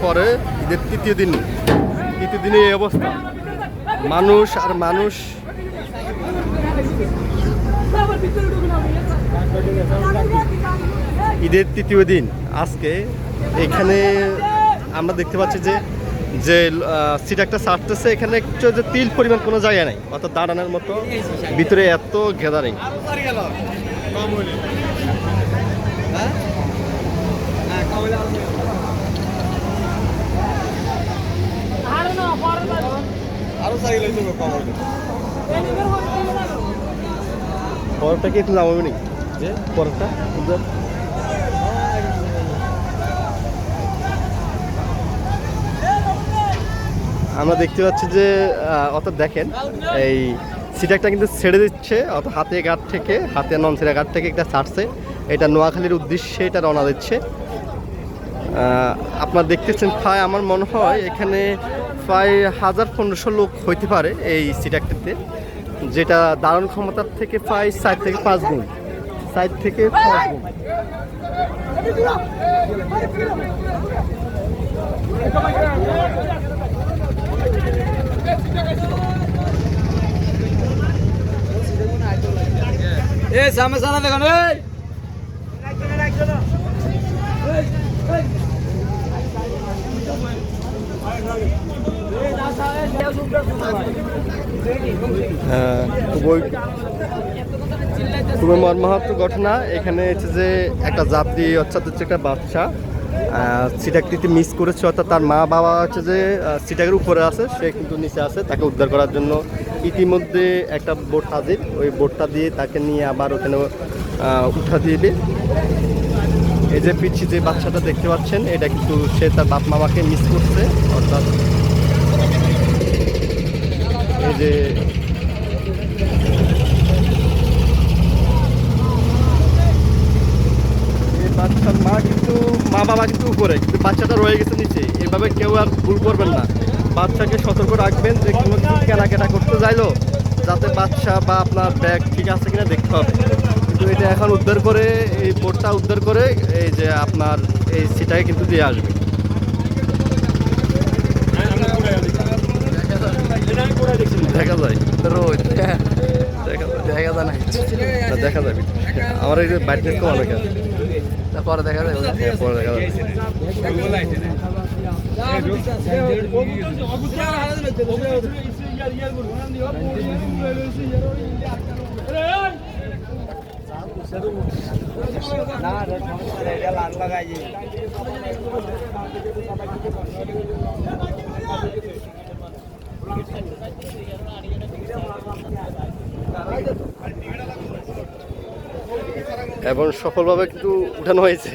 পরে ঈদের তৃতীয় দিনে এই অবস্থা, মানুষ আর মানুষ। ঈদের তৃতীয় দিন আজকে এখানে আমরা দেখতে পাচ্ছি যে সিটাকটা ছাড়তেছে, এখানে একটু যে তিল পরিমাণ কোনো জায়গা নেই, অর্থাৎ দাঁড়ানোর মতো, ভিতরে এত গ্যাদারিং। পরটা কি একটু নামাবে নি পরটা? আমরা দেখতে পাচ্ছি যে অর্থাৎ দেখেন এই সিটাকটা কিন্তু ছেড়ে দিচ্ছে, অর্থাৎ হাতে ননসিরা ঘাট থেকে একটা ছাড়ছে, এটা নোয়াখালীর উদ্দেশ্যে এটা রওনা দিচ্ছে। আপনারা দেখতেছেন প্রায় আমার মনে হয় এখানে প্রায় 1000-1500 লোক হইতে পারে এই সিটাকটিতে, যেটা ধারণ ক্ষমতার থেকে প্রায় 4 থেকে 5 গুণ। খুবই মর্মাহত ঘটনা। এখানে হচ্ছে যে একটা যাত্রী অর্থাৎ হচ্ছে একটা বাচ্চা সিটাকটিতে মিস করেছে, অর্থাৎ তার মা বাবা হচ্ছে যে সিটাকের উপরে আছে, সে কিন্তু নিচে আছে। তাকে উদ্ধার করার জন্য ইতিমধ্যে একটা বোট হাজির, ওই বোটটা দিয়ে তাকে নিয়ে আবার ওখানে উঠা দিবে। এই যে পিছিয়ে যে বাচ্চাটা দেখতে পাচ্ছেন, এটা কিন্তু সে তার বাপ মামাকে মিস করছে, অর্থাৎ এই যে বাচ্চার মা বাবা কিন্তু উপরে, কিন্তু বাচ্চাটা রয়ে গেছে নিচে। এভাবে কেউ আর ভুল করবেন না, বাচ্চাকে সতর্ক রাখবেন যে কোনো কিছু কেনাকাটা করতে যাইলো যাতে বাচ্চা বা আপনার ব্যাগ ঠিক আছে কিনা দেখতে হবে। কিন্তু এটা এখন উদ্ধার করে, এই বোটটা উদ্ধার করে এই যে আপনার এই সিটাকে কিন্তু দিয়ে আসবে। দেখা যায় রোজ দেখা যাবে আমার এই বাইরে কম অনেক আছে, পরে দেখা যায়, পরে দেখা যাবে। এবং সফলভাবে কিন্তু উঠানো হয়েছে।